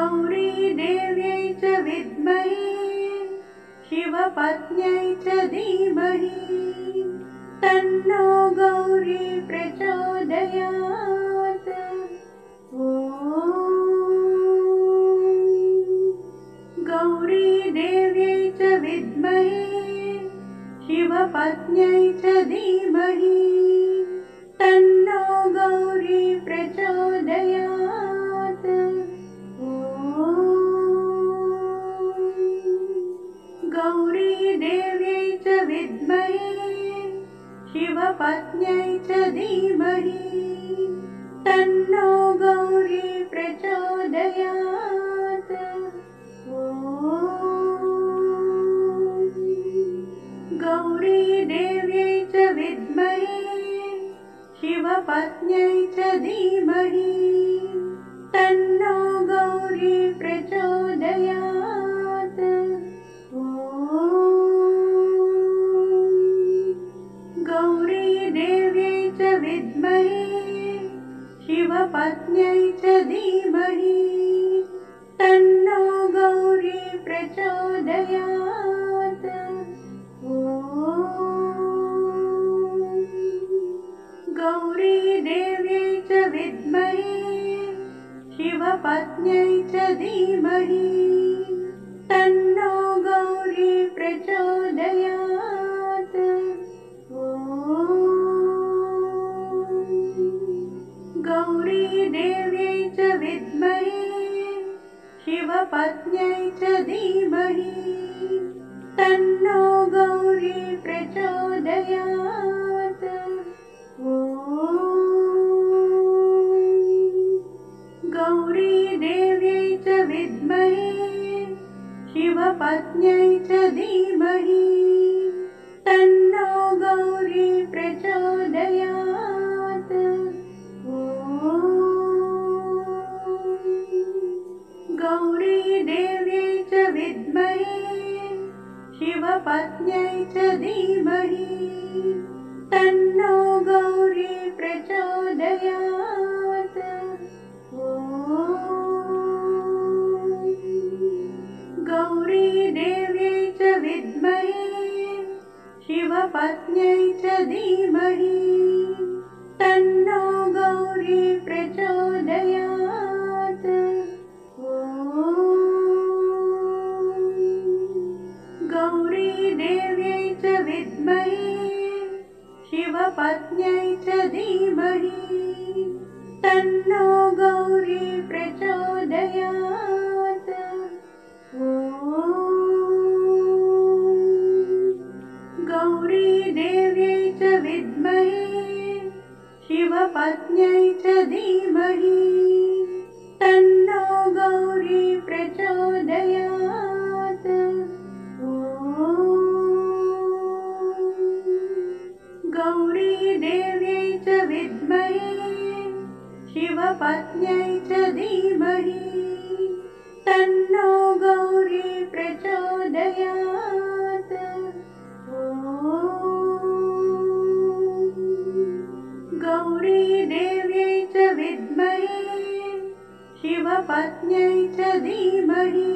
गौरी देव्यै च विद्महे शिवपत्न्यै च धीमहि तन्नो गौरी प्रचोदयात्। ॐ गौरी देव्यै च विद्महे शिवपत्न्यै च धीमहि तन्नो गौरी प्रचोदयात्। ॐ गौरी देव्यै च विद्महे शिवपत्न्यै च धीमहि तन्नो गौरी प्रचोदयात्। ॐ गौरी देव्यै च विद्महे शिवपत्न्यै च धीमहि तन्नो गौरी प्रचोदयात्। ॐ गौरी देव्यै च विद्महे शिवपत्न्यै च धीमहि तन्नो गौरी प्रचोदयात्। ॐ गौरी देव्यै च विद्महे शिवपत्न्यै च धीमहि तन्नो गौरी प्रचोदयात्। ॐ गौरी देव्यै च विद्महे शिवपत्न्यै च धीमहि तन्नो गौरी प्रचोदयात्। ॐ गौरी देव्यै च विद्महे शिवपत्न्यै च धीमहि तन्नो गौरी प्रचोदयात्। ॐ गौरी देव्यै च विद्महे शिवपत्न्यै च धीमहि तन्नो गौरी प्रचोदयात्। ॐ गौरी देव्यै च विद्महे शिवपत्न्यै च धीमहि तन्नो गौरी प्रचोदयात्। ॐ गौरी देव्यै च विद्महे शिवपत्न्यै च धीमहि तन्नो गौरी प्रचोदयात्। ॐ गौरी देव्यै च विद्महे शिवपत्न्यै च धीमहि तन्नो गौरी प्रचोदयात्। ॐ गौरी देव्यै च विद्महे शिवपत्न्यै च धीमहि तन्नो गौरी प्रचोदयात्। ॐ गौरी देव्यै च विद्महे शिवपत्न्यै च धीमहि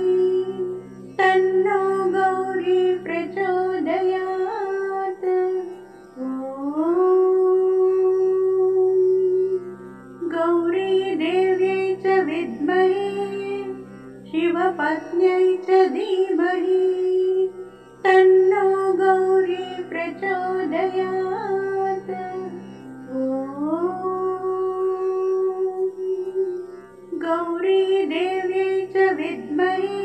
तन्नो गौरी प्रचोदयात्। ॐ गौरी देव्यै च विद्महे शिवपत्न्यै च धीमहि तन्नो गौरी प्रचोदयात्। ॐ गौरी देव्यै च विद्महे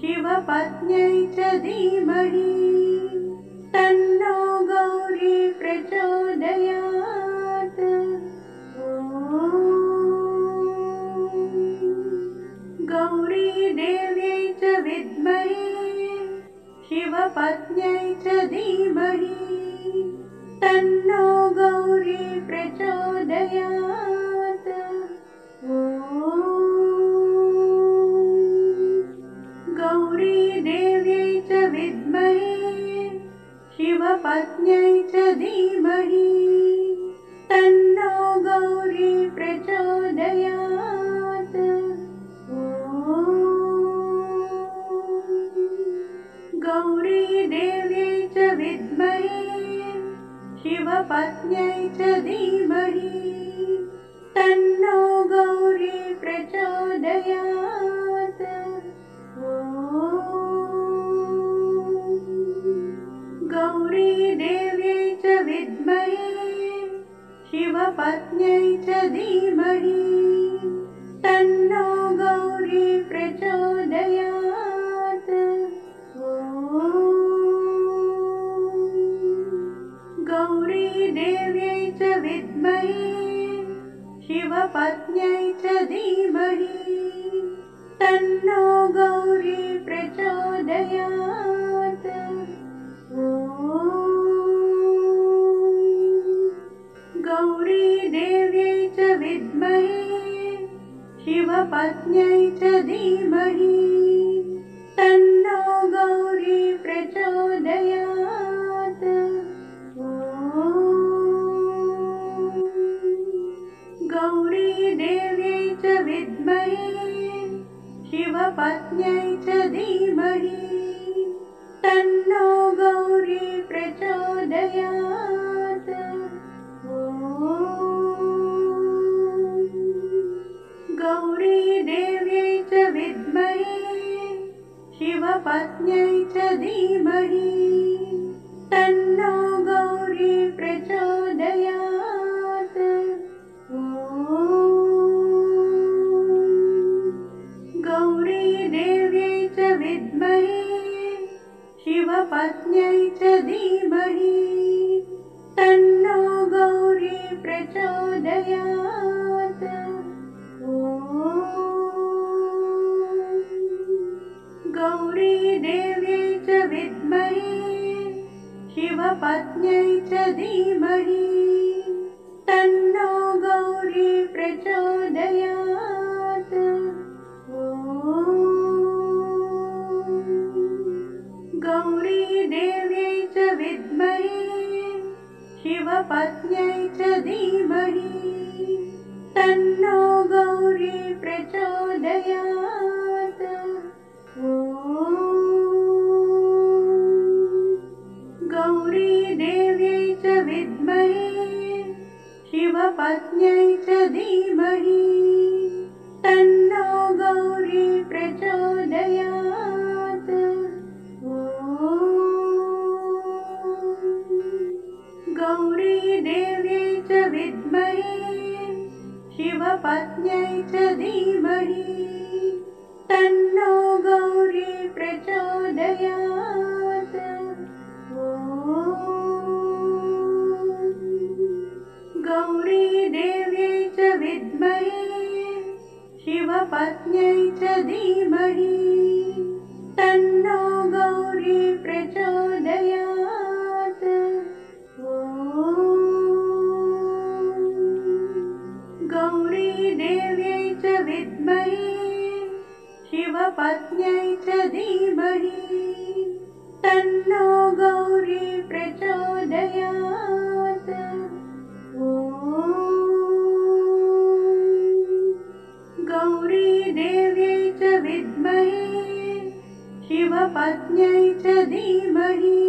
शिवपत्न्यै च धीमहि तन्नो गौरी प्रचोदयात्। ॐ गौरी देव्यै च विद्महे शिवपत्न्यै च धीमहि तन्नो गौरी प्रचोदयात्। ॐ गौरी देव्यै च विद्महे शिवपत्न्यै च धीमहि तन्नो गौरी प्रचोदयात्। ॐ शिवपत्न्यै च धीमहि तन्नो गौरी प्रचोदयात्। ॐ गौरी देव्यै च विद्महे शिवपत्न्यै च धीमहि तन्नो गौरी प्रचोदयात्। ॐ गौरी देव्यै च विद्महे शिवपत्न्यै च धीमहि तन्नो गौरी प्रचोदयात्। ॐ गौरी देव्यै च विद्महे शिवपत्न्यै च धीमहि तन्नो गौरी प्रचोदयात्। ॐ गौरी देव्यै च विद्महे शिवपत्न्यै च धीमहि तन्नो गौरी प्रचोदयात्। ॐ गौरी देव्यै च विद्महे शिवपत्न्यै च धीमहि तन्नो गौरी प्रचोदयात्। ॐ गौरी देव्यै च विद्महे शिवपत्न्यै च धीमहि तन्नो गौरी प्रचोदयात्। ॐ गौरी देव्यै च विद्महे शिवपत्न्यै च धीमहि तन्नो गौरी प्रचोदयात्। ॐ गौरी देव्यै च विद्महे शिवपत्न्यै च धीमहि तन्नो गौरी प्रचोदयात्। ॐ गौरी देव्यै च विद्महे शिवपत्न्यै च धीमहि तन्नो गौरी प्रचोदयात्। ॐ गौरी देव्यै च विद्महे शिवपत्न्यै च धीमहि तन्नो गौरी प्रचोदयात्। ॐ गौरी देव्यै च विद्महे शिवपत्न्यै च धीमहि तन्नो गौरी प्रचोदयात्। ॐ गौरी देव्यै च विद्महे शिवपत्न्यै च धीमहि तन्नो गौरी प्रचोदयात्। ॐ गौरी देव्यै च विद्महे शिवपत्न्यै च धीमहि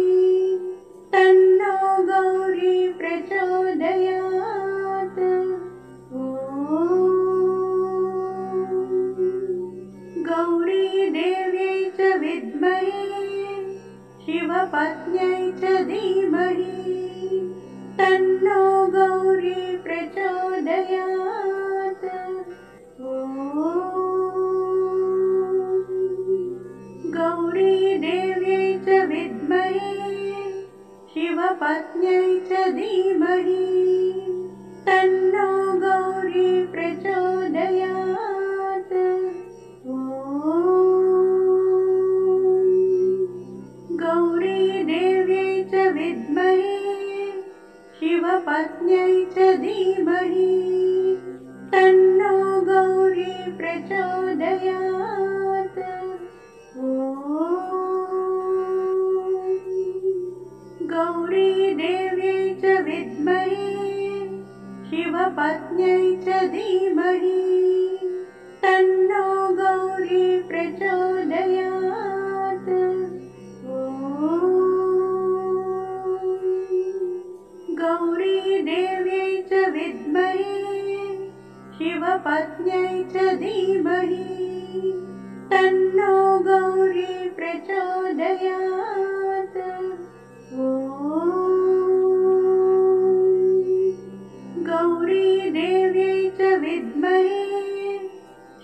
तन्नो गौरी प्रचोदयात्। ॐ गौरी देव्यै च विद्महे शिवपत्न्यै च धीमहि तन्नो गौरी प्रचोदयात्। ॐ गौरी देव्यै च विद्महे शिवपत्न्यै च धीमहि तन्नो गौरी प्रचोदयात्। ॐ गौरी देव्यै च विद्महे शिवपत्न्यै च धीमहि तन्नो गौरी प्रचोदयात्। ॐ गौरी देव्यै च विद्महे शिवपत्न्यै च धीमहि तन्नो गौरी प्रचोदयात्। ॐ गौरी शिवपत्न्यै च धीमहि तन्नो गौरी प्रचोदयात्। ॐ गौरी देव्यै च विद्महे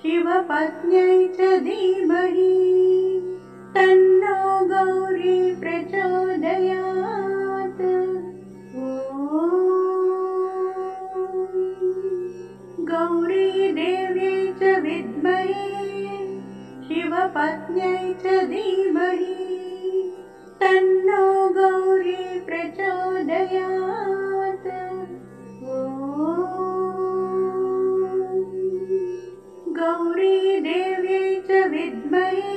शिवपत्न्यै च धीमहि तन्नो गौरी प्रचोदयात्। ॐ गौरी देव्यै च विद्महे शिवपत्न्यै च धीमहि तन्नो गौरी प्रचोदयात्। ॐ गौरी देव्यै च विद्महे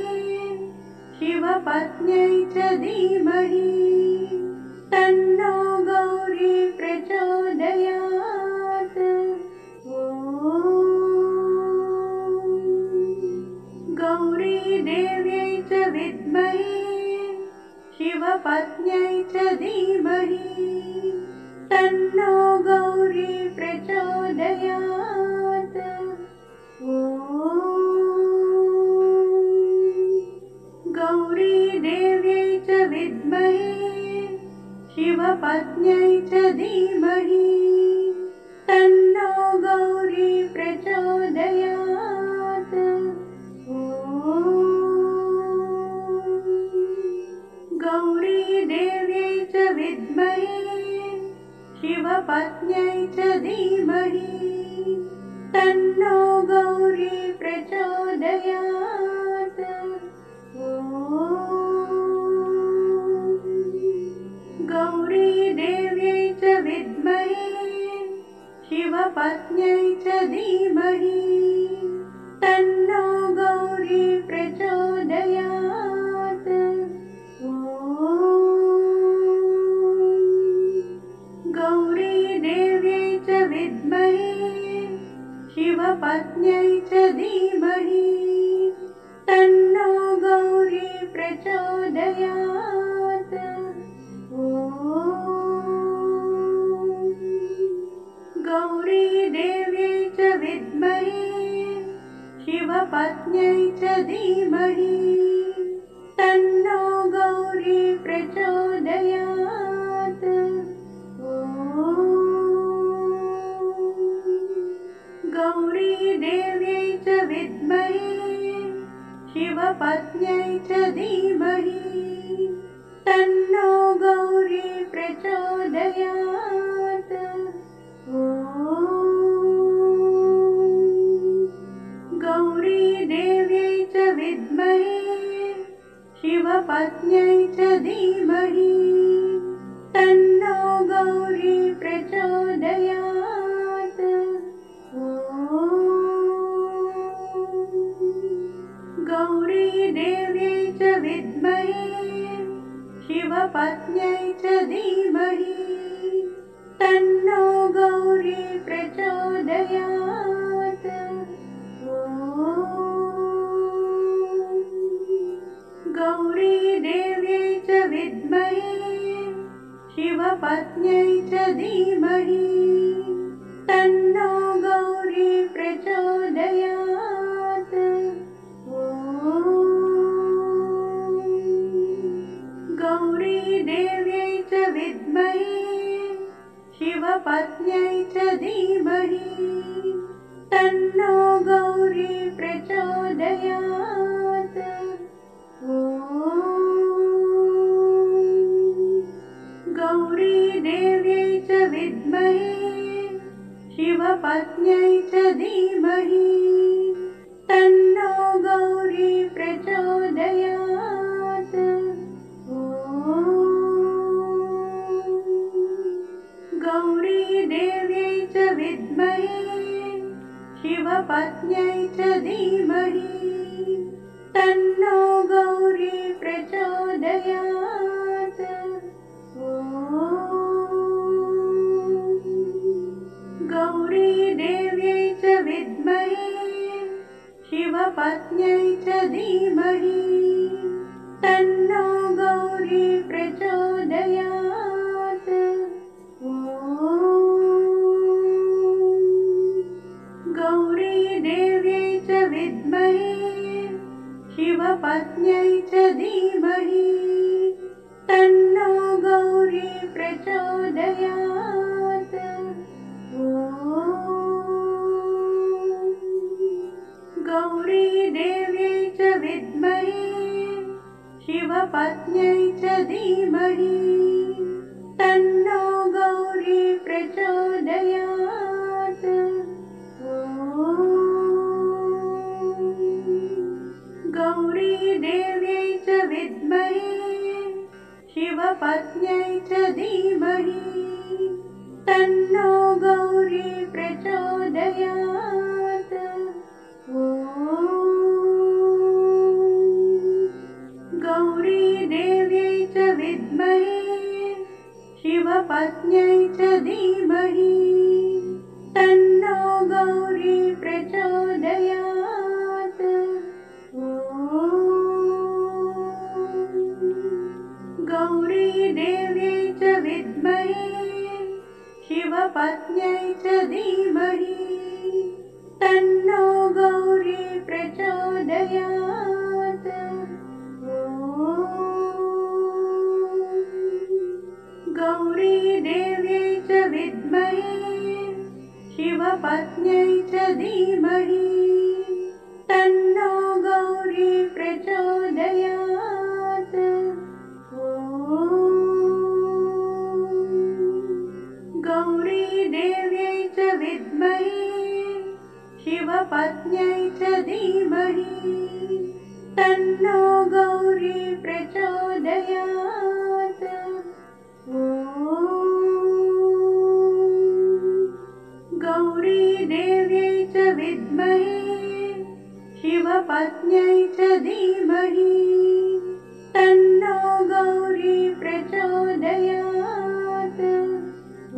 शिवपत्न्यै च धीमहि तन्नो गौरी प्रचोदयात्। ॐ गौरी देव्यै च विद्महे शिवपत्न्यै च धीमहि तन्नो गौरी प्रचोदयात्। ॐ गौरी देव्यै च विद्महे शिवपत्न्यै च धीमहि तन्नो गौरी प्रचोदयात्। ॐ गौरी देव्यै च विद्महे शिवपत्न्यै च धीमहि तन्नो गौरी प्रचोदयात्। ॐ गौरी देव्यै च विद्महे शिवपत्न्यै च धीमहि तन्नो गौरी प्रचोदयात्। ॐ गौरी देव्यै च विद्महे शिवपत्न्यै च धीमहि तन्नो गौरी प्रचोदयात्। ॐ गौरी देव्यै च विद्महे शिवपत्न्यै च धीमहि तन्नो गौरी प्रचोदयात्। ॐ गौरी देव्यै च विद्महे शिवपत्न्यै च धीमहि तन्नो गौरी प्रचोदयात्। ॐ गौरी देव्यै च विद्महे शिवपत्न्यै च धीमहि तन्नो गौरी प्रचोदयात्। ॐ गौरी देव्यै च विद्महे शिवपत्न्यै च धीमहि तन्नो गौरी प्रचोदयात्। ॐ गौरी देव्यै च विद्महे शिवपत्न्यै च धीमहि तन्नो गौरी प्रचोदयात्। ॐ गौरी देव्यै च विद्महे शिवपत्न्यै च धीमहि तन्नो गौरी प्रचोदयात्। ॐ गौरी देव्यै च विद्महे शिवपत्न्यै च धीमहि तन्नो गौरी प्रचोदयात्। ॐ गौरी देव्यै च विद्महे शिवपत्न्यै च धीमहि तन्नो गौरी प्रचोदयात्। ॐ गौरी देव्यै च विद्महे शिवपत्न्यै च धीमहि तन्नो गौरी प्रचोदयात्। ॐ गौरी शिवपत्न्यै च धीमहि तन्नो गौरी प्रचोदयात्। ॐ गौरी देव्यै च विद्महे शिवपत्न्यै च धीमहि तन्नो गौरी प्रचोदयात्। ॐ गौरी देव्यै च विद्महे शिवपत्न्यै च धीमहि तन्नो गौरी प्रचोदयात्। ॐ गौरी देव्यै च विद्महे शिवपत्न्यै च धीमहि तन्नो गौरी प्रचोदयात्। ॐ गौरी देव्यै च विद्महे शिवपत्न्यै च धीमहि तन्नो गौरी प्रचोदयात्। ॐ गौरी देव्यै च विद्महे शिवपत्न्यै च धीमहि तन्नो गौरी प्रचोदयात्। ॐ गौरी देव्यै च विद्महे शिवपत्न्यै च धीमहि तन्नो गौरी प्रचोदयात्। ॐ गौरी देव्यै च विद्महे शिवपत्न्यै च धीमहि तन्नो गौरी प्रचोदयात्। ॐ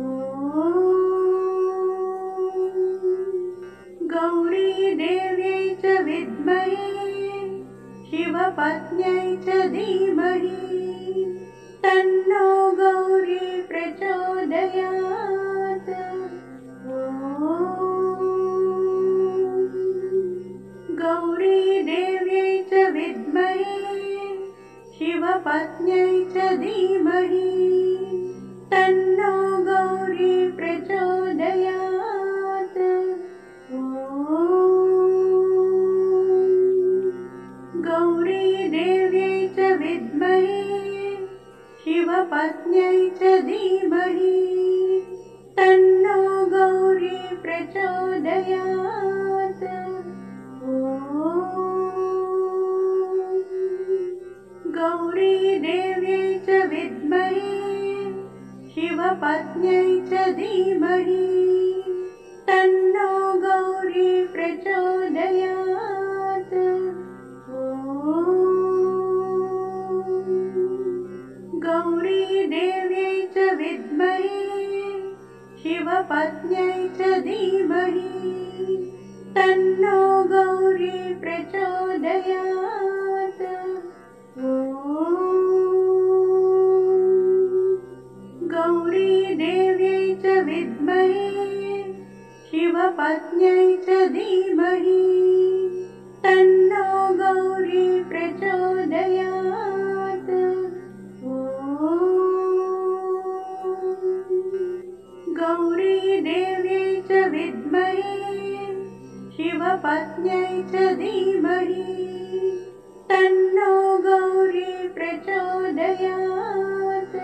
गौरी देव्यै च विद्महे शिवपत्न्यै च धीमहि तन्नो गौरी प्रचोदयात्। ॐ गौरी देव्यै च विद्महे शिवपत्न्यै च धीमहि तन्नो गौरी प्रचोदयात्। ॐ गौरी देव्यै च विद्महे शिवपत्न्यै च धीमहि तन्नो गौरी प्रचोदयात्। ॐ गौरी देव्यै च विद्महे शिवपत्न्यै च धीमहि तन्नो गौरी प्रचोदयात्। ॐ गौरी देव्यै च विद्महे शिवपत्न्यै च धीमहि तन्नो गौरी प्रचोदयात्। ॐ गौरी देव्यै च विद्महे शिवपत्न्यै च धीमहि तन्नो गौरी प्रचोदयात्। ॐ गौरी देव्यै च विद्महे शिवपत्न्यै च धीमहि तन्नो गौरी प्रचोदयात्।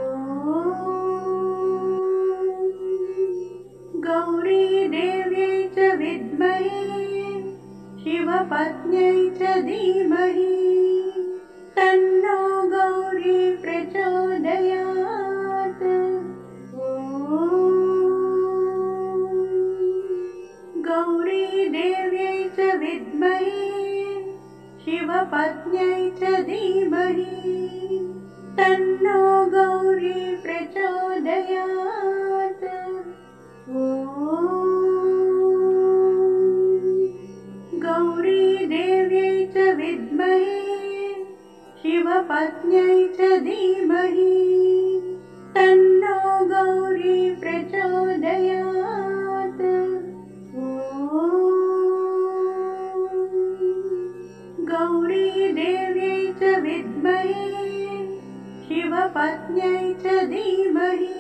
ॐ गौरी देव्यै च विद्महे शिवपत्न्यै च धीमहि तन्नो गौरी प्रचोदयात्। ॐ गौरी देव्यै च विद्महे शिवपत्न्यै च धीमहि तन्नो गौरी प्रचोदयात्। ॐ गौरी देव्यै च विद्महे शिवपत्न्यै च धीमहि तन्नो गौरी प्रचोदयात्। ॐ गौरीदेव्यै च विद्महे शिवपत्न्यै च धीमहि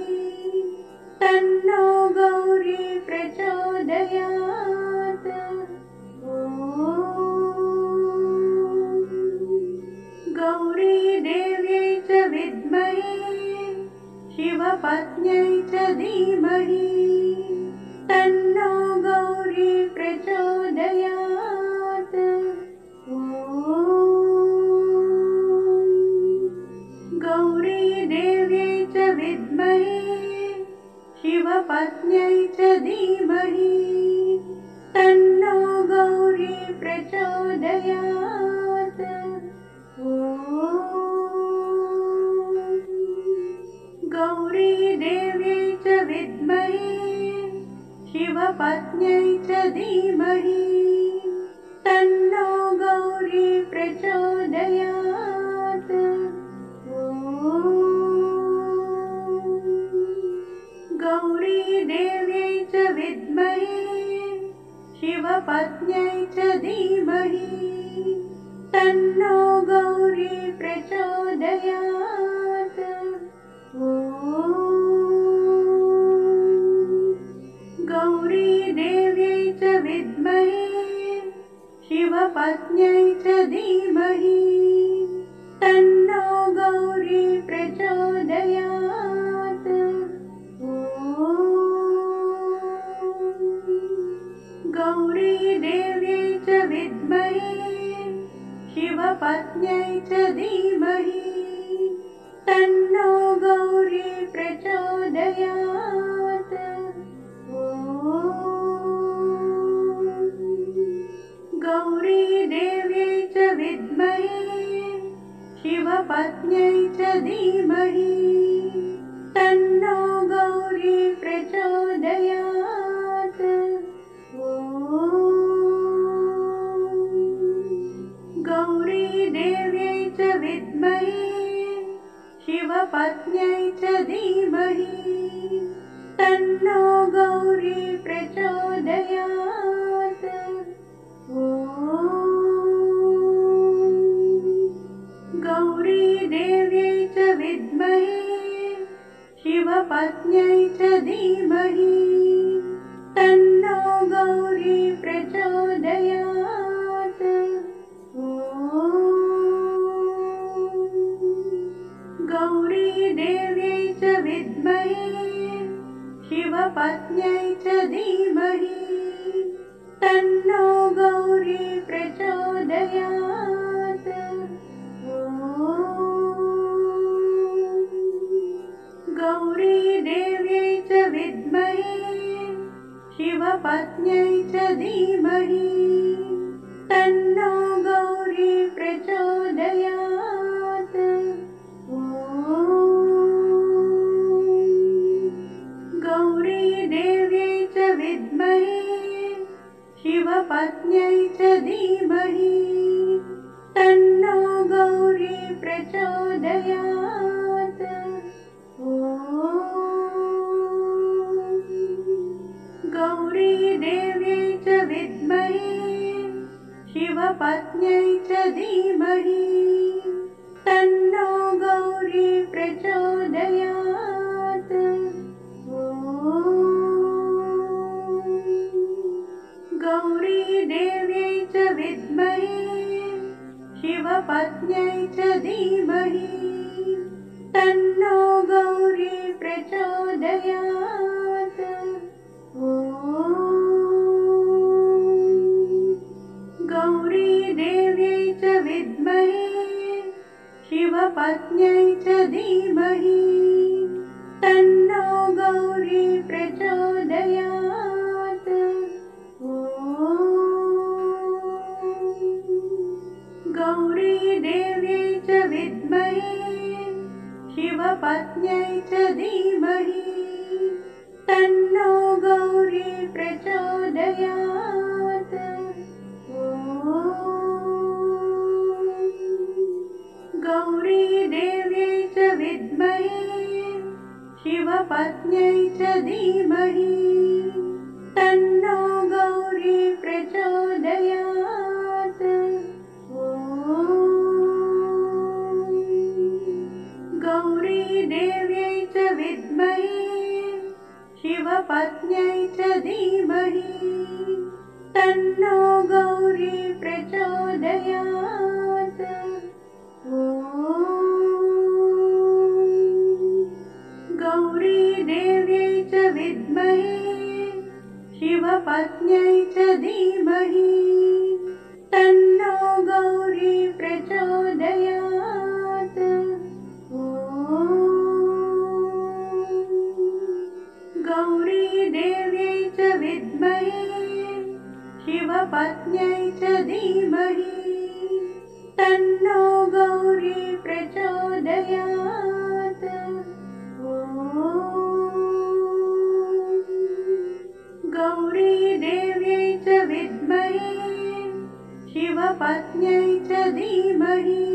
तन्नो गौरी प्रचोदयात्। गौरीदेव्यै च विद्महे शिवपत्न्यै च धीमहि तन्नो गौरी प्रचोदयात्। गौरीदेव्यै च विद्महे शिवपत्न्यै च धीमहि तन्नो गौरी प्रचोदयात्। गौरीदेव्यै च विद्महे शिवपत्न्यै च धीमहि तन्नो गौरी प्रचोदयात्। गौरीदेव्यै च विद्महे शिवपत्न्यै च धीमहि तन्नो गौरी प्रचोदयात्। गौरीदेव्यै च विद्महे शिवपत्न्यै च धीमहि तन्नो गौरी प्रचोदयात्। गौरीदेव्यै च विद्महे शिवपत्न्यै च धीमहि तन्नो गौरी प्रचोदयात्। गौरीदेव्यै च विद्महे शिवपत्न्यै च धीमहि तन्नो गौरी प्रचोदयात्। गौरीदेव्यै च विद्महे शिवपत्न्यै च धीमहि तन्नो गौरी प्रचोदयात्। गौरीदेव्यै च विद्महे शिवपत्न्यै च धीमहि तन्नो गौरी प्रचोदयात्। गौरीदेव्यै च विद्महे शिवपत्न्यै च धीमहि तन्नो गौरी प्रचोदयात्। गौरीदेव्यै च विद्महे शिवपत्न्यै च धीमहि तन्नो गौरी प्रचोदयात्। गौरीदेव्यै च विद्महे शिवपत्न्यै च धीमहि तन्नो गौरी प्रचोदयात्। गौरीदेव्यै च विद्महे शिवपत्न्यै च धीमहि तन्नो गौरी प्रचोदयात्। गौरीदेव्यै च विद्महे शिवपत्न्यै च धीमहि तन्नो गौरी प्रचोदयात्। गौरीदेव्यै च विद्महे शिवपत्न्यै च धीमहि तन्नो गौरी प्रचोदयात्। गौरीदेव्यै च विद्महे शिवपत्न्यै च धीमहि तन्नो गौरी प्रचोदयात्। गौरीदेव्यै च विद्महे शिवपत्न्यै च धीमहि तन्नो गौरी प्रचोदयात्। शिवपत्न्यै च धीमहि तन्नो गौरी प्रचोदयात्। ॐ गौरी देव्यै च विद्महे शिवपत्न्यै च धीमहि तन्नो गौरी प्रचोदयात्। ॐ गौरी देव्यै च विद्महे शिवपत्न्यै च धीमहि तन्नो गौरी प्रचोदयात्। ॐ गौरी देव्यै च विद्महे शिवपत्न्यै च धीमहि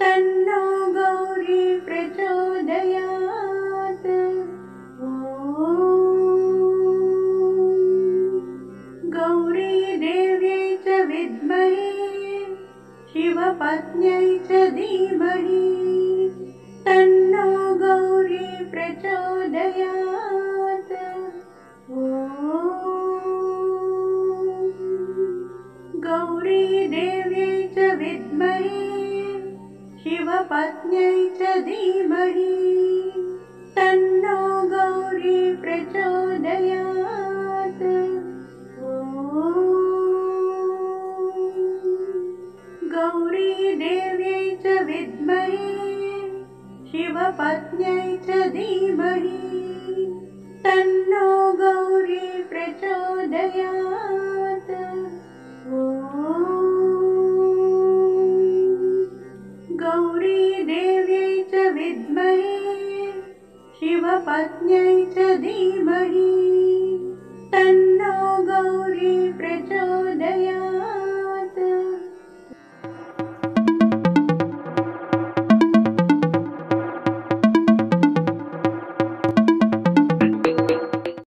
तन्नो गौरी प्रचोदयात्। ॐ गौरी देव्यै च विद्महे शिवपत्न्यै च धीमहि तन्नो गौरी प्रचोदयात्। ॐ गौरी देव्यै च विद्महे शिवपत्न्यै च धीमहि तन्नो गौरी प्रचोदयात्। ॐ गौरी देव्यै च विद्महे शिवपत्न्यै च धीमहि तन्नो गौरी प्रचोदयात्। ॐ गौरी देव्यै च विद्महे शिवपत्न्यै च